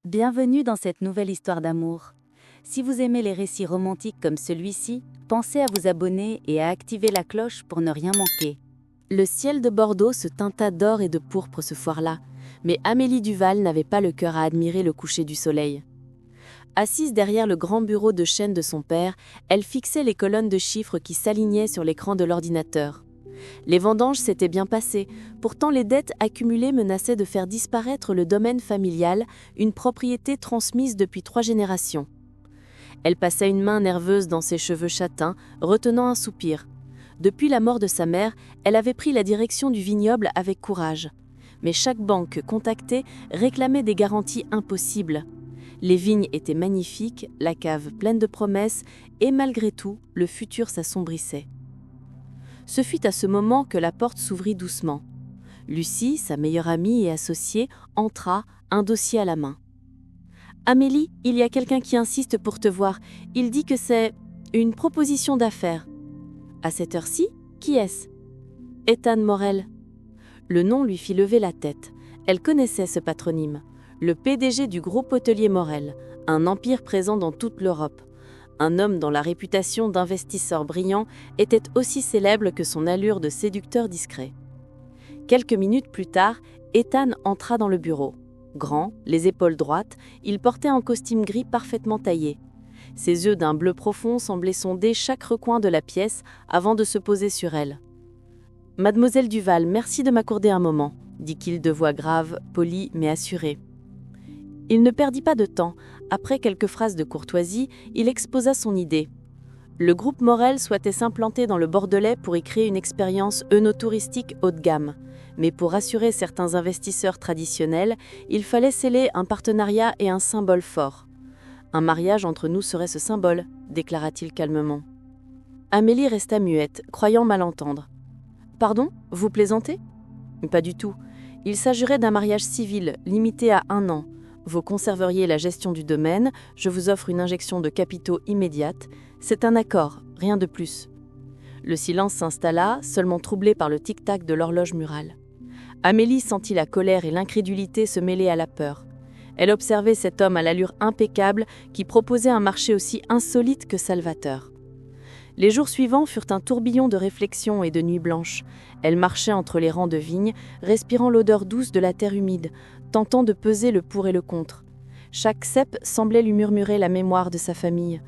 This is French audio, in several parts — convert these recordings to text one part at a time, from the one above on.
Bienvenue dans cette nouvelle histoire d'amour. Si vous aimez les récits romantiques comme celui-ci, pensez à vous abonner et à activer la cloche pour ne rien manquer. Le ciel de Bordeaux se teinta d'or et de pourpre ce soir-là, mais Amélie Duval n'avait pas le cœur à admirer le coucher du soleil. Assise derrière le grand bureau de chêne de son père, elle fixait les colonnes de chiffres qui s'alignaient sur l'écran de l'ordinateur. Les vendanges s'étaient bien passées, pourtant les dettes accumulées menaçaient de faire disparaître le domaine familial, une propriété transmise depuis 3 générations. Elle passait une main nerveuse dans ses cheveux châtains, retenant un soupir. Depuis la mort de sa mère, elle avait pris la direction du vignoble avec courage. Mais chaque banque contactée réclamait des garanties impossibles. Les vignes étaient magnifiques, la cave pleine de promesses, et malgré tout, le futur s'assombrissait. Ce fut à ce moment que la porte s'ouvrit doucement. Lucie, sa meilleure amie et associée, entra, un dossier à la main. « Amélie, il y a quelqu'un qui insiste pour te voir. Il dit que c'est une proposition d'affaires. » « À cette heure-ci, qui est-ce ?»« Ethan Morel. » Le nom lui fit lever la tête. Elle connaissait ce patronyme. Le PDG du groupe hôtelier Morel, un empire présent dans toute l'Europe. Un homme dont la réputation d'investisseur brillant était aussi célèbre que son allure de séducteur discret. Quelques minutes plus tard, Ethan entra dans le bureau. Grand, les épaules droites, il portait un costume gris parfaitement taillé. Ses yeux d'un bleu profond semblaient sonder chaque recoin de la pièce avant de se poser sur elle. « Mademoiselle Duval, merci de m'accorder un moment », dit-il de voix grave, polie mais assurée. Il ne perdit pas de temps. Après quelques phrases de courtoisie, il exposa son idée. Le groupe Morel souhaitait s'implanter dans le Bordelais pour y créer une expérience œnotouristique haut de gamme. Mais pour rassurer certains investisseurs traditionnels, il fallait sceller un partenariat et un symbole fort. « Un mariage entre nous serait ce symbole », déclara-t-il calmement. Amélie resta muette, croyant mal entendre. « Pardon, vous plaisantez ?»« Pas du tout. Il s'agirait d'un mariage civil, limité à 1 an. Vous conserveriez la gestion du domaine, je vous offre une injection de capitaux immédiate. C'est un accord, rien de plus. » Le silence s'installa, seulement troublé par le tic-tac de l'horloge murale. Amélie sentit la colère et l'incrédulité se mêler à la peur. Elle observait cet homme à l'allure impeccable qui proposait un marché aussi insolite que salvateur. Les jours suivants furent un tourbillon de réflexions et de nuits blanches. Elle marchait entre les rangs de vignes, respirant l'odeur douce de la terre humide, tentant de peser le pour et le contre. Chaque cep semblait lui murmurer la mémoire de sa famille.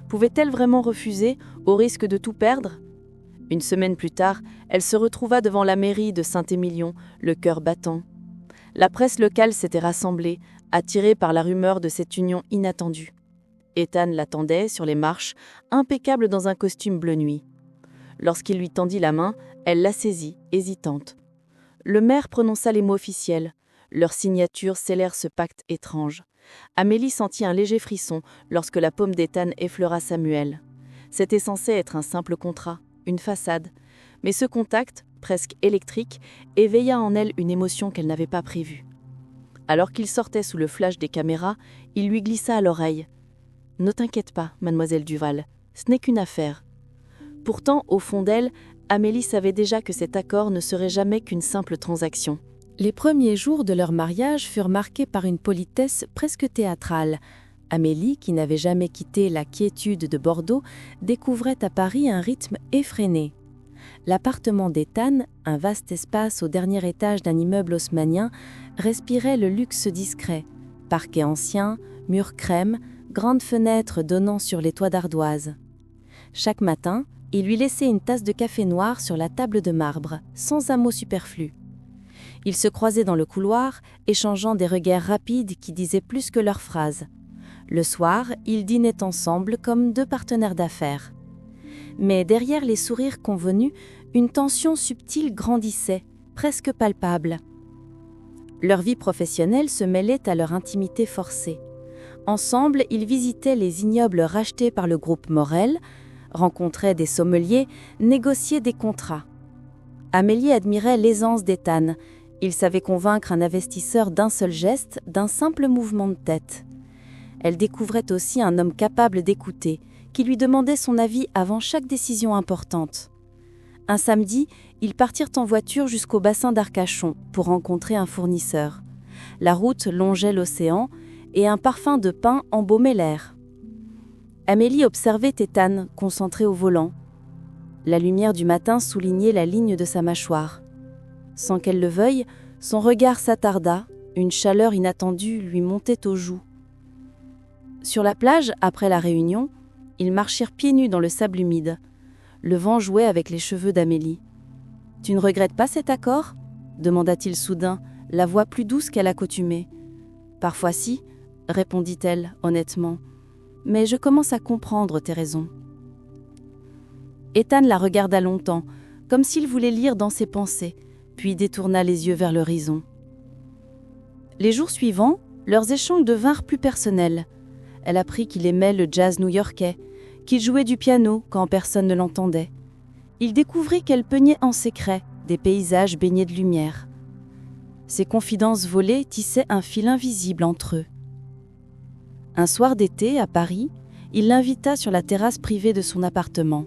Pouvait-elle vraiment refuser, au risque de tout perdre ? Une semaine plus tard, elle se retrouva devant la mairie de Saint-Émilion, le cœur battant. La presse locale s'était rassemblée, attirée par la rumeur de cette union inattendue. Ethan l'attendait sur les marches, impeccable dans un costume bleu nuit. Lorsqu'il lui tendit la main, elle la saisit, hésitante. Le maire prononça les mots officiels. Leurs signatures scellèrent ce pacte étrange. Amélie sentit un léger frisson lorsque la paume d'Ethan effleura Samuel. C'était censé être un simple contrat, une façade. Mais ce contact, presque électrique, éveilla en elle une émotion qu'elle n'avait pas prévue. Alors qu'il sortait sous le flash des caméras, il lui glissa à l'oreille. « Ne t'inquiète pas, mademoiselle Duval, ce n'est qu'une affaire. » Pourtant, au fond d'elle, Amélie savait déjà que cet accord ne serait jamais qu'une simple transaction. Les premiers jours de leur mariage furent marqués par une politesse presque théâtrale. Amélie, qui n'avait jamais quitté la quiétude de Bordeaux, découvrait à Paris un rythme effréné. L'appartement d'Ethan, un vaste espace au dernier étage d'un immeuble haussmannien, respirait le luxe discret. Parquet ancien, murs crème, grandes fenêtres donnant sur les toits d'ardoise. Chaque matin, il lui laissait une tasse de café noir sur la table de marbre, sans un mot superflu. Ils se croisaient dans le couloir, échangeant des regards rapides qui disaient plus que leurs phrases. Le soir, ils dînaient ensemble comme 2 partenaires d'affaires. Mais derrière les sourires convenus, une tension subtile grandissait, presque palpable. Leur vie professionnelle se mêlait à leur intimité forcée. Ensemble, ils visitaient les ignobles rachetés par le groupe Morel, rencontraient des sommeliers, négociaient des contrats. Amélie admirait l'aisance d'Ethan. Il savait convaincre un investisseur d'un seul geste, d'un simple mouvement de tête. Elle découvrait aussi un homme capable d'écouter, qui lui demandait son avis avant chaque décision importante. Un samedi, ils partirent en voiture jusqu'au bassin d'Arcachon pour rencontrer un fournisseur. La route longeait l'océan et un parfum de pin embaumait l'air. Amélie observait Ethan, concentré au volant. La lumière du matin soulignait la ligne de sa mâchoire. Sans qu'elle le veuille, son regard s'attarda, une chaleur inattendue lui montait aux joues. Sur la plage, après la réunion, ils marchèrent pieds nus dans le sable humide. Le vent jouait avec les cheveux d'Amélie. « Tu ne regrettes pas cet accord ?» demanda-t-il soudain, la voix plus douce qu'à l'accoutumée. « Parfois si, » répondit-elle honnêtement. « Mais je commence à comprendre tes raisons. » Ethan la regarda longtemps, comme s'il voulait lire dans ses pensées, puis détourna les yeux vers l'horizon. Les jours suivants, leurs échanges devinrent plus personnels. Elle apprit qu'il aimait le jazz new-yorkais, qu'il jouait du piano quand personne ne l'entendait. Il découvrit qu'elle peignait en secret des paysages baignés de lumière. Ces confidences volées tissaient un fil invisible entre eux. Un soir d'été, à Paris, il l'invita sur la terrasse privée de son appartement.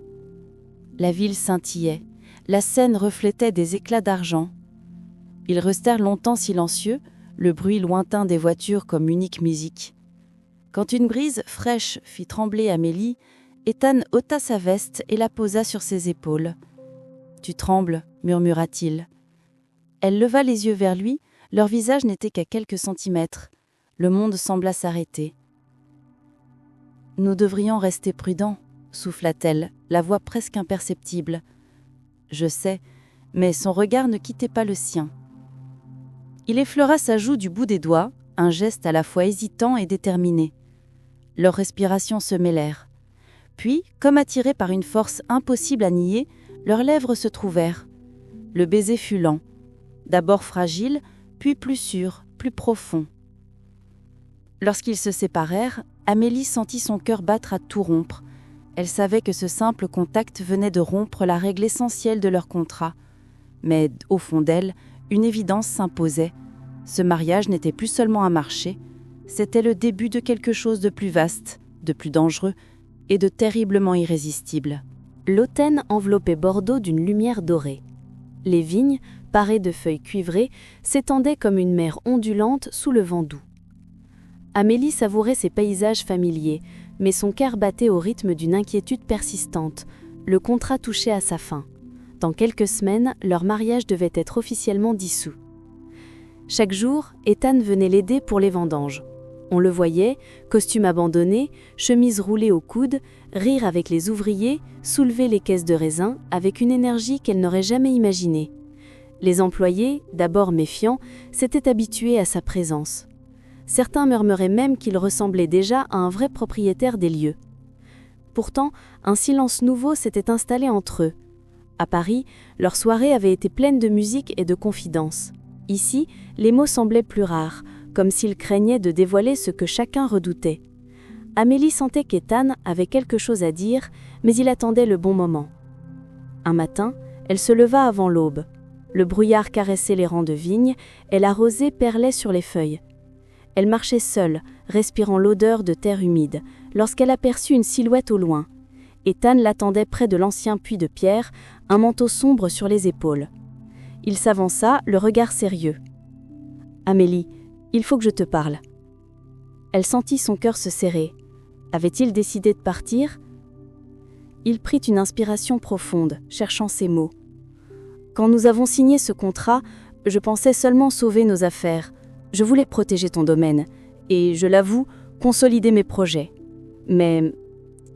La ville scintillait, la Seine reflétait des éclats d'argent. Ils restèrent longtemps silencieux, le bruit lointain des voitures comme unique musique. Quand une brise fraîche fit trembler Amélie, Ethan ôta sa veste et la posa sur ses épaules. « Tu trembles » murmura-t-il. Elle leva les yeux vers lui, leur visage n'était qu'à quelques centimètres. Le monde sembla s'arrêter. « Nous devrions rester prudents » souffla-t-elle, la voix presque imperceptible. « Je sais, mais son regard ne quittait pas le sien. » Il effleura sa joue du bout des doigts, un geste à la fois hésitant et déterminé. Leurs respirations se mêlèrent. Puis, comme attirés par une force impossible à nier, leurs lèvres se trouvèrent. Le baiser fut lent, d'abord fragile, puis plus sûr, plus profond. Lorsqu'ils se séparèrent, Amélie sentit son cœur battre à tout rompre. Elle savait que ce simple contact venait de rompre la règle essentielle de leur contrat. Mais, au fond d'elle, une évidence s'imposait. Ce mariage n'était plus seulement un marché, c'était le début de quelque chose de plus vaste, de plus dangereux et de terriblement irrésistible. L'Autène enveloppait Bordeaux d'une lumière dorée. Les vignes, parées de feuilles cuivrées, s'étendaient comme une mer ondulante sous le vent doux. Amélie savourait ces paysages familiers, mais son cœur battait au rythme d'une inquiétude persistante. Le contrat touchait à sa fin. Dans quelques semaines, leur mariage devait être officiellement dissous. Chaque jour, Ethan venait l'aider pour les vendanges. On le voyait, costume abandonné, chemise roulée au coude, rire avec les ouvriers, soulever les caisses de raisin avec une énergie qu'elle n'aurait jamais imaginée. Les employés, d'abord méfiants, s'étaient habitués à sa présence. Certains murmuraient même qu'il ressemblait déjà à un vrai propriétaire des lieux. Pourtant, un silence nouveau s'était installé entre eux. À Paris, leur soirée avait été pleine de musique et de confidences. Ici, les mots semblaient plus rares, comme s'ils craignaient de dévoiler ce que chacun redoutait. Amélie sentait qu'Ethan avait quelque chose à dire, mais il attendait le bon moment. Un matin, elle se leva avant l'aube. Le brouillard caressait les rangs de vignes, et la rosée perlait sur les feuilles. Elle marchait seule, respirant l'odeur de terre humide, lorsqu'elle aperçut une silhouette au loin. Ethan l'attendait près de l'ancien puits de pierre, un manteau sombre sur les épaules. Il s'avança, le regard sérieux. « Amélie, il faut que je te parle. » Elle sentit son cœur se serrer. Avait-il décidé de partir ? Il prit une inspiration profonde, cherchant ses mots. « Quand nous avons signé ce contrat, je pensais seulement sauver nos affaires. Je voulais protéger ton domaine et, je l'avoue, consolider mes projets. Mais... »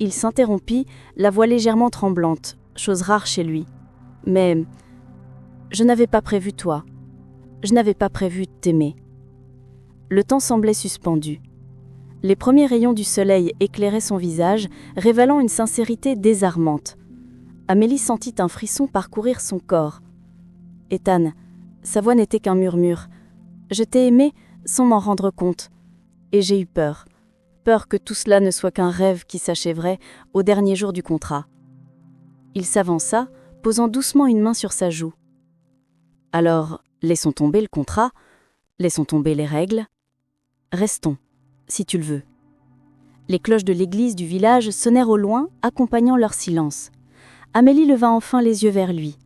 Il s'interrompit, la voix légèrement tremblante, chose rare chez lui. « Mais... je n'avais pas prévu toi. Je n'avais pas prévu de t'aimer. » Le temps semblait suspendu. Les premiers rayons du soleil éclairaient son visage, révélant une sincérité désarmante. Amélie sentit un frisson parcourir son corps. « Ethan, sa voix n'était qu'un murmure. Je t'ai aimé sans m'en rendre compte. Et j'ai eu peur. Peur que tout cela ne soit qu'un rêve qui s'achèverait au dernier jour du contrat. » Il s'avança, posant doucement une main sur sa joue. « Alors, laissons tomber le contrat, laissons tomber les règles. Restons, si tu le veux. » Les cloches de l'église du village sonnèrent au loin, accompagnant leur silence. Amélie leva enfin les yeux vers lui.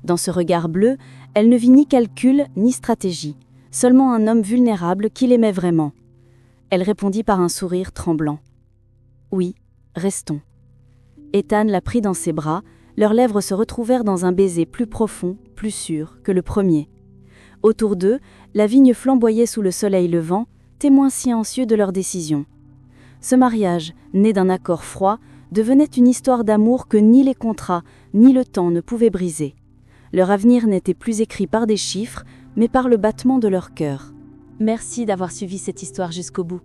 Dans ce regard bleu, elle ne vit ni calcul ni stratégie, seulement un homme vulnérable qui l'aimait vraiment. Elle répondit par un sourire tremblant. Oui, restons. Ethan la prit dans ses bras, leurs lèvres se retrouvèrent dans un baiser plus profond, plus sûr que le premier. Autour d'eux, la vigne flamboyait sous le soleil levant, témoin silencieux de leur décision. Ce mariage, né d'un accord froid, devenait une histoire d'amour que ni les contrats, ni le temps ne pouvaient briser. Leur avenir n'était plus écrit par des chiffres, mais par le battement de leur cœur. Merci d'avoir suivi cette histoire jusqu'au bout.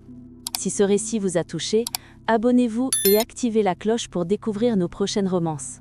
Si ce récit vous a touché, abonnez-vous et activez la cloche pour découvrir nos prochaines romances.